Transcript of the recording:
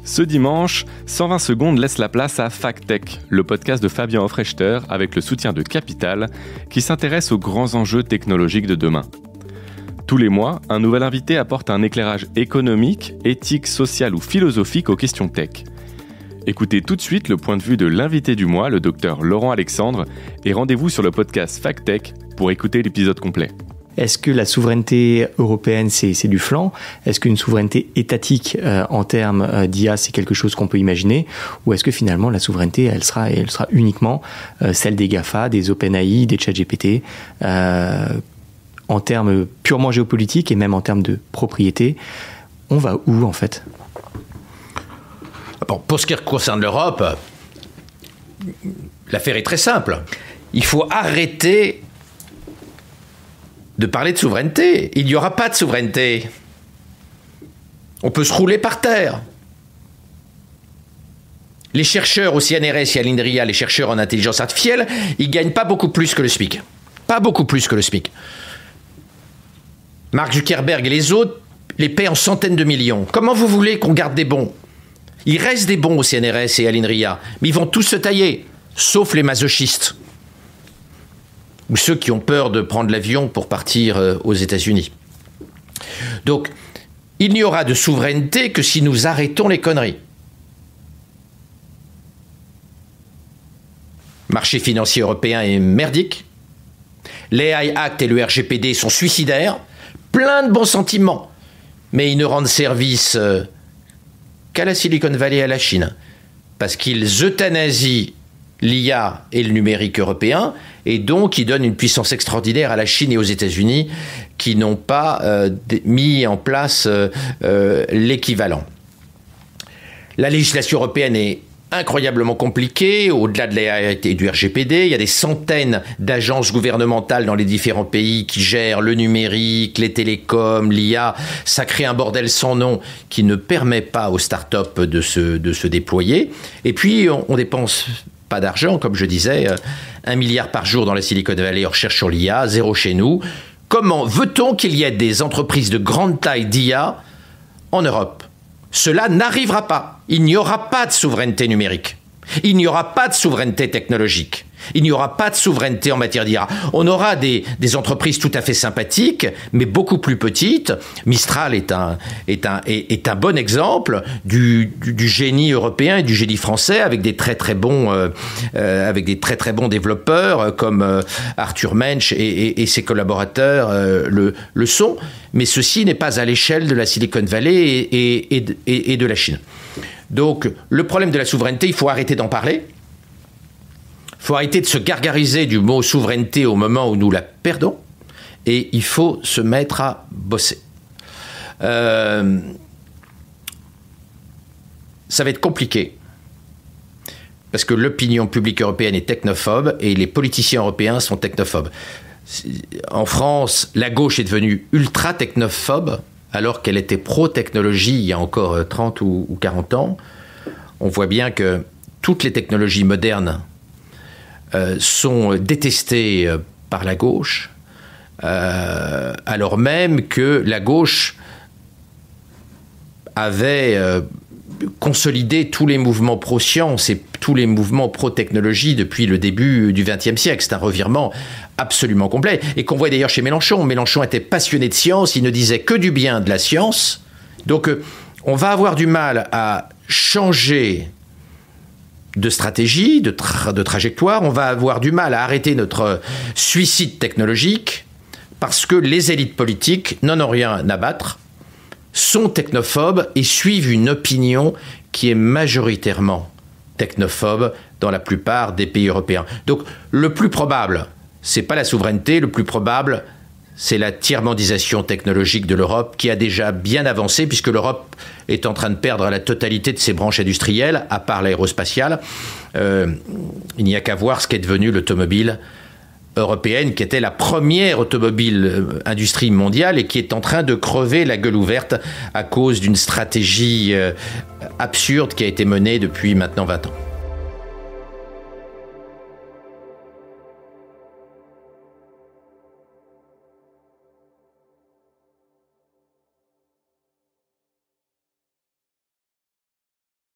Ce dimanche, 120 secondes laisse la place à FacTech, le podcast de Fabien Hofrechter avec le soutien de Capital, qui s'intéresse aux grands enjeux technologiques de demain. Tous les mois, un nouvel invité apporte un éclairage économique, éthique, social ou philosophique aux questions tech. Écoutez tout de suite le point de vue de l'invité du mois, le docteur Laurent Alexandre, et rendez-vous sur le podcast FacTech pour écouter l'épisode complet. Est-ce que la souveraineté européenne, c'est du flanc ? Est-ce qu'une souveraineté étatique en termes d'IA, c'est quelque chose qu'on peut imaginer ? Ou est-ce que finalement, la souveraineté, elle sera uniquement celle des GAFA, des OpenAI, des ChatGPT en termes purement géopolitiques et même en termes de propriété, on va où en fait ? Bon, pour ce qui concerne l'Europe, l'affaire est très simple. Il faut arrêter de parler de souveraineté. Il n'y aura pas de souveraineté. On peut se rouler par terre. Les chercheurs au CNRS et à l'INRIA, les chercheurs en intelligence artificielle, ils ne gagnent pas beaucoup plus que le SMIC. Pas beaucoup plus que le SMIC. Mark Zuckerberg et les autres les paient en centaines de millions. Comment vous voulez qu'on garde des bons ? Il reste des bons au CNRS et à l'INRIA, mais ils vont tous se tailler, sauf les masochistes. Ou ceux qui ont peur de prendre l'avion pour partir aux États-Unis. Donc, il n'y aura de souveraineté que si nous arrêtons les conneries. Le marché financier européen est merdique. L'AI Act et le RGPD sont suicidaires. Plein de bons sentiments. Mais ils ne rendent service qu'à la Silicon Valley et à la Chine. Parce qu'ils euthanasient l'IA et le numérique européen, et donc ils donnent une puissance extraordinaire à la Chine et aux États-Unis qui n'ont pas mis en place l'équivalent. La législation européenne est incroyablement compliquée, au-delà de l'AI et du RGPD. Il y a des centaines d'agences gouvernementales dans les différents pays qui gèrent le numérique, les télécoms, l'IA. Ça crée un bordel sans nom qui ne permet pas aux startups de se déployer. Et puis, on dépense pas d'argent, comme je disais, 1 milliard par jour dans la Silicon Valley en recherche sur l'IA, 0 chez nous. Comment veut-on qu'il y ait des entreprises de grande taille d'IA en Europe ? Cela n'arrivera pas. Il n'y aura pas de souveraineté numérique. Il n'y aura pas de souveraineté technologique. Il n'y aura pas de souveraineté en matière d'IA. On aura des entreprises tout à fait sympathiques, mais beaucoup plus petites. Mistral est un bon exemple du génie européen et du génie français, avec des très très bons développeurs comme Arthur Mensch et ses collaborateurs le sont. Mais ceci n'est pas à l'échelle de la Silicon Valley et de la Chine. Donc, le problème de la souveraineté, il faut arrêter d'en parler. Il faut arrêter de se gargariser du mot souveraineté au moment où nous la perdons. Et il faut se mettre à bosser. Ça va être compliqué. Parce que l'opinion publique européenne est technophobe et les politiciens européens sont technophobes. En France, la gauche est devenue ultra technophobe, alors qu'elle était pro-technologie il y a encore 30 ou 40 ans. On voit bien que toutes les technologies modernes sont détestées par la gauche, alors même que la gauche avait consolidé tous les mouvements pro-science et tous les mouvements pro-technologie depuis le début du XXe siècle. C'est un revirement absolument complet. Et qu'on voit d'ailleurs chez Mélenchon. Mélenchon était passionné de science, il ne disait que du bien de la science. Donc on va avoir du mal à changer de stratégie, de trajectoire. On va avoir du mal à arrêter notre suicide technologique parce que les élites politiques n'en ont rien à battre, sont technophobes et suivent une opinion qui est majoritairement technophobe dans la plupart des pays européens. Donc le plus probable, c'est pas la souveraineté, le plus probable, c'est la tiers-mondisation technologique de l'Europe qui a déjà bien avancé puisque l'Europe est en train de perdre la totalité de ses branches industrielles, à part l'aérospatiale. Il n'y a qu'à voir ce qu'est devenu l'automobile européenne, qui était la première automobile industrie mondiale et qui est en train de crever la gueule ouverte à cause d'une stratégie absurde qui a été menée depuis maintenant 20 ans.